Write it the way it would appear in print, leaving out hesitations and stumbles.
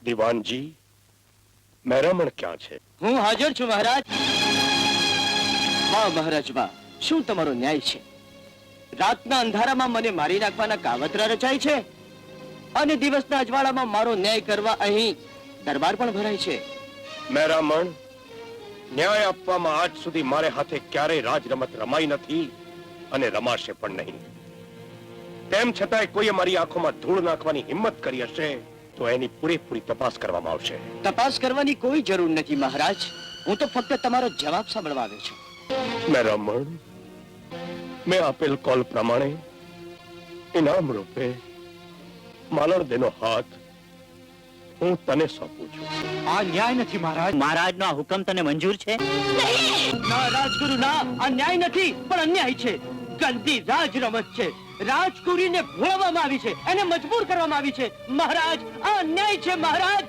દીવાનજી, મહેરામણ ક્યાં છે? હું હાજર છું મહારાજ. વાહ મહારાજ વાહ, શું તમારો ન્યાય છે. રાતના અંધારામાં મને મારી નાખવાના કાવતરા રચાય છે અને દિવસના અજવાળામાં મારો ન્યાય કરવા અહીં દરબાર પણ ભરાય છે. મહેરામણ, ન્યાય આપવામાં આજ સુધી મારે હાથે ક્યારેય રાજ રમત રમાઈ નથી અને રમાશે પણ નહીં. તેમ છતાંય કોઈએ મારી આંખોમાં ધૂળ નાખવાની હિંમત કરી હશે તો એની પૂરેપૂરી તપાસ કરવામાં આવશે. તપાસ કરવાની કોઈ જરૂર નથી મહારાજ. હું તો ફક્ત તમારો જવાબ સાંભળવા આવ્યો છું. મહેરામણ, મેં આપેલ કોલ પ્રમાણે ઇનામ રૂપે માલણદેનો હાથ હું તને સોંપું છું. આ ન્યાય નથી મહારાજ. મહારાજનો આ હુકમ તને મંજૂર છે? ના રાજગુરુ ના, આ ન્યાય નથી પણ અન્યાય છે. ગંદી રાજ રમત છે. રાજકુરીને ભોળવામાં આવી છે, એને મજબૂર કરવામાં આવી છે. મહારાજ, આ અન્યાય છે મહારાજ.